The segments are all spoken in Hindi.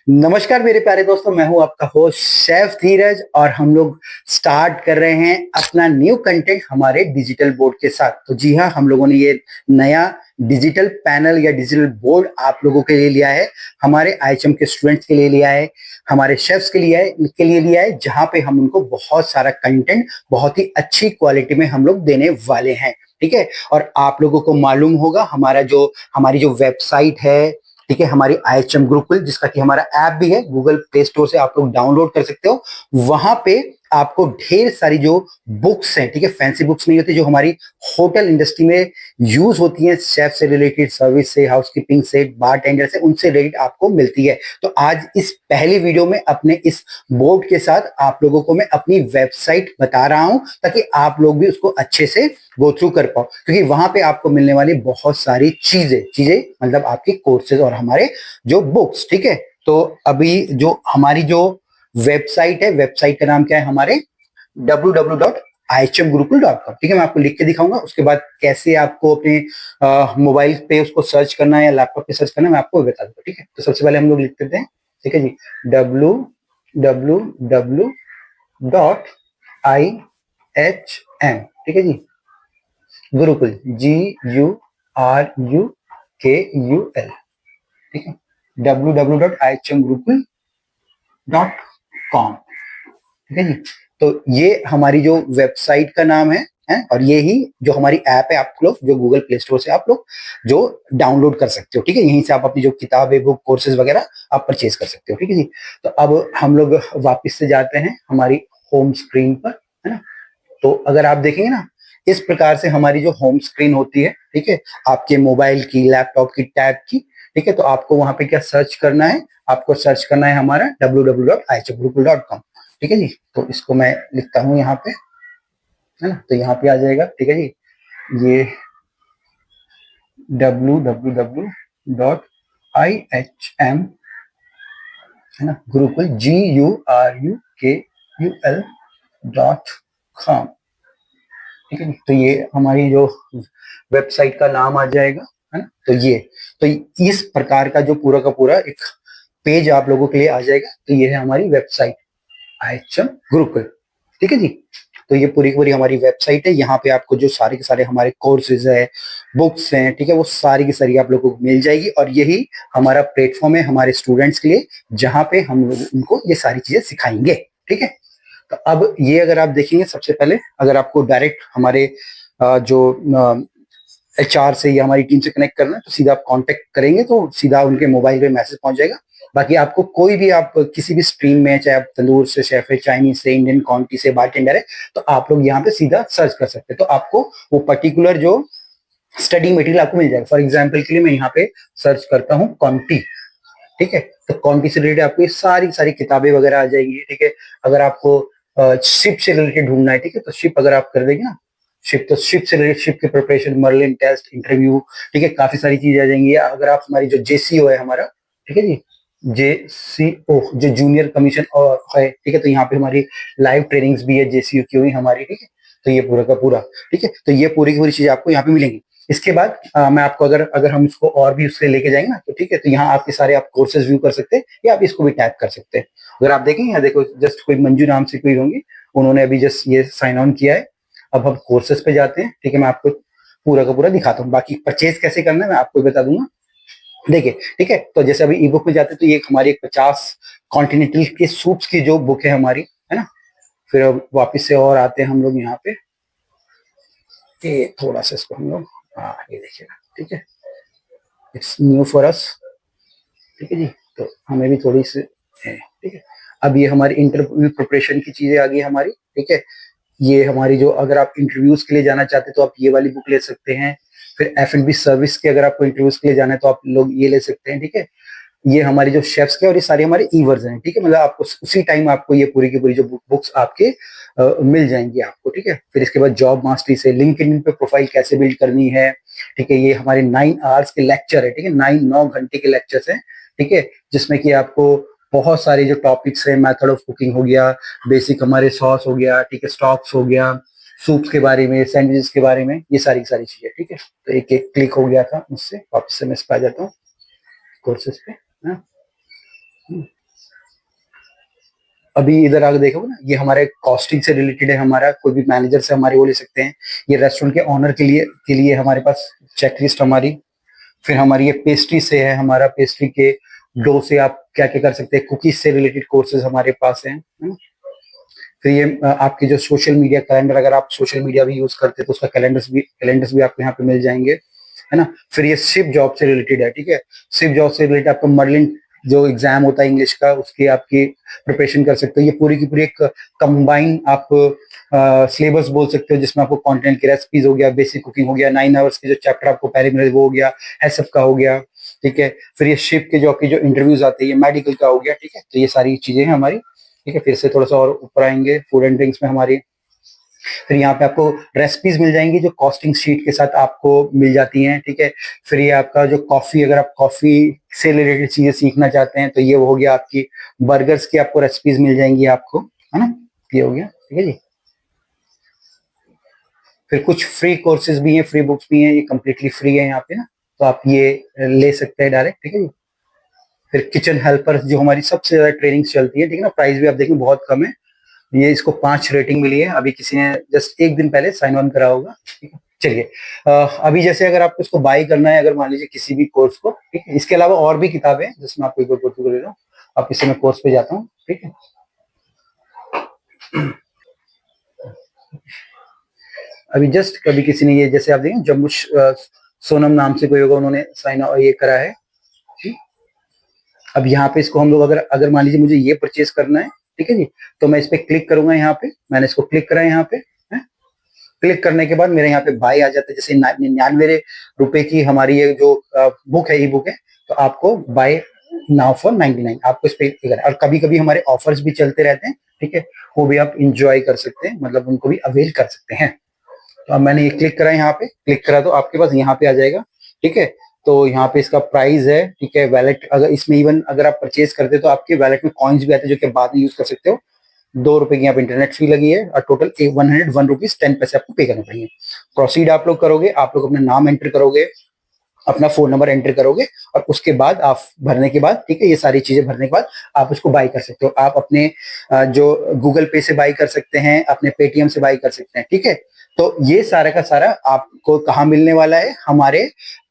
नमस्कार मेरे प्यारे दोस्तों, मैं हूं आपका होस्ट शेफ धीरज और हम लोग स्टार्ट कर रहे हैं अपना न्यू कंटेंट हमारे डिजिटल बोर्ड के साथ। तो जी हाँ, हम लोगों ने ये नया डिजिटल पैनल या डिजिटल बोर्ड आप लोगों के लिए लिया है, हमारे आईएचएम के स्टूडेंट्स के लिए लिया है, हमारे शेफ्स के लिए लिया है, जहां पे हम उनको बहुत सारा कंटेंट बहुत ही अच्छी क्वालिटी में हम लोग देने वाले हैं। ठीक है, और आप लोगों को मालूम होगा हमारी जो वेबसाइट है, ठीक है, हमारी आईएचएम गुरुकुल, जिसका कि हमारा ऐप भी है, गूगल प्ले स्टोर से आप लोग डाउनलोड कर सकते हो। वहां पे आपको ढेर सारी जो बुक्स हैं, ठीक है, फैंसी बुक्स नहीं होती, जो हमारी होटल इंडस्ट्री में यूज होती हैं, शेफ से रिलेटेड, सर्विस से, हाउसकीपिंग से, बारटेंडर से, उनसे रिलेटेड आपको मिलती है। तो आज इस पहली वीडियो में अपने इस बोर्ड के साथ आप लोगों को मैं अपनी वेबसाइट बता रहा हूं, ताकि आप लोग भी उसको अच्छे से गो थ्रू कर पाओ, क्योंकि वहां पे आपको मिलने वाली बहुत सारी चीजें मतलब आपके कोर्सेज और हमारे जो बुक्स। ठीक है, तो अभी जो हमारी जो वेबसाइट है, वेबसाइट का नाम क्या है, हमारे www.ihmgurukul.com। ठीक है, मैं आपको लिख के दिखाऊंगा, उसके बाद कैसे आपको अपने मोबाइल पे उसको सर्च करना है या लैपटॉप पे सर्च करना है मैं आपको बता दूंगा। ठीक है, तो सबसे पहले हम लोग लिख देते हैं। ठीक है जी, www.IHM, ठीक है जी, गुरुकुल, GURUKUL, ठीक है, www.ihmgurukul.com। ठीक है जी, तो ये हमारी जो वेबसाइट का नाम है, और ये ही जो हमारी ऐप है, आप लोग जो गूगल प्ले स्टोर से आप लोग जो डाउनलोड कर सकते हो। ठीक है, यहीं से आप अपनी जो किताबें, बुक, कोर्सेज वगैरह आप परचेज कर सकते हो। ठीक है जी, तो अब हम लोग वापस से जाते हैं हमारी होम स्क्रीन पर, है ना। तो अगर आप देखेंगे ना, इस प्रकार से हमारी जो होम स्क्रीन होती है, ठीक है, आपके मोबाइल की, लैपटॉप की, टैब की। ठीक है, तो आपको वहां पे क्या सर्च करना है, आपको सर्च करना है हमारा www.ihmgurukul.com। ठीक है जी, तो इसको मैं लिखता हूँ यहाँ पे, है ना, तो यहाँ पे आ जाएगा। ठीक है जी, ये www.IHM, है ना, गुरुकुल, GURUKUL.com। ठीक है, तो ये हमारी जो वेबसाइट का नाम आ जाएगा, है ना। तो इस प्रकार का जो पूरा का पूरा एक पेज आप लोगों के लिए आ जाएगा। तो ये है हमारी वेबसाइट, आईएचएम गुरुकुल। ठीक है जी, तो ये पूरी की पूरी हमारी वेबसाइट है। यहाँ पे आपको जो सारे के सारे हमारे कोर्सेज है, बुक्स हैं, ठीक है, वो सारी की सारी आप लोगों को मिल जाएगी। और यही हमारा प्लेटफॉर्म है हमारे स्टूडेंट्स के लिए, जहाँ पे हम लोग उनको ये सारी चीजें सिखाएंगे। ठीक है, तो अब ये अगर आप देखेंगे, सबसे पहले अगर आपको डायरेक्ट हमारे जो एचआर से या हमारी टीम से कनेक्ट करना है, तो सीधा आप कांटेक्ट करेंगे तो सीधा उनके मोबाइल पे मैसेज पहुंच जाएगा। बाकी आपको कोई भी, आप किसी भी स्ट्रीम में, चाहे आप तंदूर से शेफ है, चाइनीज से, इंडियन कॉन्टी से, बारटेंडर है, तो आप लोग यहाँ पे सीधा सर्च कर सकते हैं। तो आपको वो पर्टिकुलर जो स्टडी मटेरियल आपको मिल जाएगा। फॉर एग्जाम्पल के लिए मैं यहाँ पे सर्च करता हूँ कॉन्टी। ठीक है, तो कॉन्टी से रिलेटेड आपको ये सारी सारी किताबें वगैरह आ जाएंगी। ठीक है, अगर आपको शिप से रिलेटेड ढूंढना है, ठीक है, तो शिप अगर आप कर देंगे ना, शिप, तो शिप से रिलेटेड, शिप के प्रिपरेशन, मर्लिन टेस्ट, इंटरव्यू, ठीक है, काफी सारी चीजें आ जाएंगी। अगर आप हमारी जो जेसीओ है हमारा, ठीक है जी, जेसीओ जो जूनियर कमीशन और है, ठीक है, तो यहाँ पे हमारी लाइव ट्रेनिंग्स भी है जेसीओ की हुई हमारी। ठीक है, तो ये पूरा का पूरा, ठीक है, तो ये पूरी की पूरी चीजें आपको यहाँ पे मिलेंगी। इसके बाद मैं आपको अगर अगर हम इसको और भी उससे लेके जाएंगे ना, तो ठीक है, तो यहाँ आपके सारे आप कोर्सेज व्यू कर सकते हैं, या आप इसको भी टैप कर सकते हैं। अगर आप देखेंगे यहाँ, देखो, जस्ट कोई मंजू नाम से कोई होंगे, उन्होंने अभी जस्ट ये साइन ऑन किया है। अब हम कोर्सेज पे जाते हैं। ठीक है, मैं आपको पूरा का पूरा दिखाता हूँ, बाकी परचेज कैसे करना है मैं आपको बता दूंगा। देखिए, ठीक है, तो जैसे अभी ई बुक में जाते हैं, तो ये हमारी एक 50 कॉन्टिनेंटल के सूप्स की जो बुक है हमारी, है ना। फिर अब वापिस से और आते हैं हम लोग यहाँ पे, ये थोड़ा सा इसको हम लोग, हाँ, ये देखिएगा। ठीक है, इट्स न्यू फॉर अस। ठीक है जी, तो हमें भी थोड़ी सी है। ठीक है, अब ये हमारी इंटरव्यू प्रिपरेशन की चीजें आ गई हमारी। ठीक है, ये हमारी जो, अगर आप इंटरव्यूज के लिए जाना चाहते हैं तो आप ये वाली बुक ले सकते हैं। फिर F&B सर्विस के अगर आपको इंटरव्यूज के लिए जाना है तो आप लोग ये ले सकते हैं। ठीक है, ये हमारी जो शेफ्स के, और ये सारे हमारे ई वर्जन है। ठीक है, मतलब आपको उसी टाइम आपको ये पूरी की पूरी जो बुक्स आपके मिल जाएंगी आपको। ठीक है, फिर इसके बाद जॉब मास्टरी से लिंक्डइन पे प्रोफाइल कैसे बिल्ड करनी है। ठीक है, ये हमारे 9 आवर्स के लेक्चर है। ठीक है, 9 घंटे के लेक्चर्स हैं। ठीक है, जिसमें कि आपको बहुत सारे जो टॉपिक्स हैं, मेथड ऑफ कुकिंग हो गया, बेसिक हमारे सॉस हो गया, ठीक है, स्टॉक्स हो गया, सूप्स के बारे में, सैंडविचेस के बारे में, ये सारी सारी चीजें। ठीक है, तो एक एक क्लिक हो गया था मुझसे, वापस से मैं इस पर आ जाता हूँ कोर्सेज पे। हाँ? अभी इधर आगे देखोगे ना, ये हमारे कॉस्टिंग से रिलेटेड है, हमारा कोई भी मैनेजर से हमारे वो ले सकते हैं। ये रेस्टोरेंट के ऑनर के लिए हमारे पास चेकलिस्ट हमारी। फिर हमारी ये पेस्ट्री से है, हमारा पेस्ट्री के डो से आप क्या क्या कर सकते हैं, कुकीज से रिलेटेड कोर्सेज हमारे पास हैं, है ना। फिर ये आपके जो सोशल मीडिया कैलेंडर, अगर आप सोशल मीडिया भी यूज करते हैं तो उसका कैलेंडर्स भी आपको यहाँ पे मिल जाएंगे, है ना। फिर ये सिप जॉब से रिलेटेड है, ठीक है। सिप जॉब से रिलेटेड आपको मर्लिन जो एग्जाम होता है इंग्लिश का, उसकी आपकी प्रिपरेशन कर सकते हो। ये पूरी की पूरी एक कंबाइन आप सिलेबस बोल सकते हो, जिसमें आपको कंटेंट की रेसिपीज हो गया, बेसिक कुकिंग हो गया, 9 आवर्स के जो चैप्टर आपको पहले मिले वो हो गया, एसएफ का हो गया, ठीक है। फिर ये शिप के जो आपकी जो इंटरव्यूज आते हैं, ये मेडिकल का हो गया, ठीक है। तो ये सारी चीजें हैं हमारी, ठीक है। फिर से थोड़ा सा और ऊपर आएंगे, फूड एंड ड्रिंक्स में हमारी। फिर यहाँ पे आपको रेसिपीज मिल जाएंगी जो कॉस्टिंग शीट के साथ आपको मिल जाती हैं, ठीक है। फिर ये आपका जो कॉफी, अगर आप कॉफी से रिलेटेड चीजें सीखना चाहते हैं तो ये वो हो गया आपकी। बर्गर्स की आपको रेसिपीज मिल जाएंगी आपको, है ना। ये हो गया, ठीक है जी। फिर कुछ फ्री कोर्सेज भी हैं, फ्री बुक्स भी हैं, ये कम्प्लीटली फ्री है यहाँ पे ना, तो आप ये ले सकते हैं डायरेक्ट, ठीक है जी। फिर किचन हेल्पर जो हमारी सबसे ज्यादा ट्रेनिंग चलती है, ठीक है ना। प्राइस भी आप देखें बहुत कम है, ये इसको 5 रेटिंग मिली है, अभी किसी ने जस्ट एक दिन पहले साइन ऑन करा होगा, ठीक है। चलिए, अभी जैसे अगर आपको इसको बाई करना है, अगर मान लीजिए किसी भी कोर्स को, ठीक है, इसके अलावा और भी किताबें हैं जिसमें आपको एक बार go through कर ले रहा हूँ। अब इससे मैं कोर्स पे जाता हूँ, ठीक है। अभी जस्ट कभी किसी ने ये, जैसे आप देखें जम्मू सोनम नाम से कोई होगा, उन्होंने साइन ये करा है, ठीक। अब यहाँ पे इसको हम लोग अगर अगर मान लीजिए मुझे ये परचेज करना है, ठीक है जी, तो मैं इस पे क्लिक करूंगा। यहाँ पे मैंने इसको क्लिक करा है, यहाँ पे क्लिक करने के बाद मेरे यहाँ पे बाय आ जाता है। जैसे 99 रुपए की हमारी ये जो बुक है, ई बुक है, तो आपको बाय नाउ फॉर 99, आपको इस पे। और कभी कभी हमारे ऑफर्स भी चलते रहते हैं, ठीक है, वो भी आप इंजॉय कर सकते हैं, मतलब उनको भी अवेल कर सकते हैं। तो अब मैंने ये क्लिक करा, यहाँ पे क्लिक करा तो आपके पास यहाँ पे आ जाएगा, ठीक है। तो यहाँ पे इसका प्राइस है, ठीक है। वैलेट, अगर इसमें इवन अगर आप परचेज करते हो तो आपके वैलेट में कॉइन्स भी आते हैं जो कि बाद में यूज कर सकते हो। 2 रुपए की यहाँ पे इंटरनेट फी लगी है और टोटल 101 रुपीज 10 पैसे आपको पे करने पड़ेंगे। प्रोसीड आप लोग करोगे, आप लोग अपना नाम एंटर करोगे, अपना फोन नंबर एंटर करोगे, और उसके बाद आप भरने के बाद, ठीक है, ये सारी चीजें भरने के बाद आप उसको बाई कर सकते हो। आप अपने जो गूगल पे से बाई कर सकते हैं, अपने पेटीएम से बाई कर सकते हैं, ठीक है। तो ये सारा का सारा आपको कहाँ मिलने वाला है,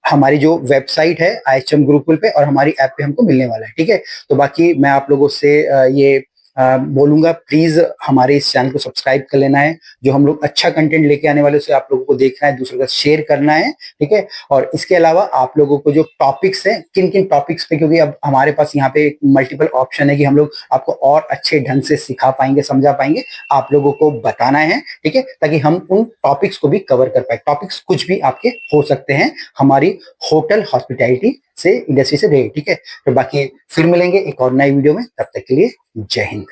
हमारी जो वेबसाइट है IHM गुरुकुल पे, और हमारी ऐप पे हमको मिलने वाला है, ठीक है। तो बाकी मैं आप लोगों से ये बोलूंगा, प्लीज हमारे इस चैनल को सब्सक्राइब कर लेना है। जो हम लोग अच्छा कंटेंट लेके आने वाले उसे आप लोगों को देखना है, दूसरों का शेयर करना है, ठीक है। और इसके अलावा आप लोगों को जो टॉपिक्स हैं, किन किन टॉपिक्स पे, क्योंकि अब हमारे पास यहाँ पे मल्टीपल ऑप्शन है कि हम लोग आपको और अच्छे ढंग से सिखा पाएंगे, समझा पाएंगे, आप लोगों को बताना है, ठीक है, ताकि हम उन टॉपिक्स को भी कवर कर पाए। टॉपिक्स कुछ भी आपके हो सकते हैं हमारी होटल हॉस्पिटैलिटी से, इंडस्ट्री से, ठीक है। तो बाकी फिर मिलेंगे एक और नई वीडियो में, तब तक के लिए जय हिंद।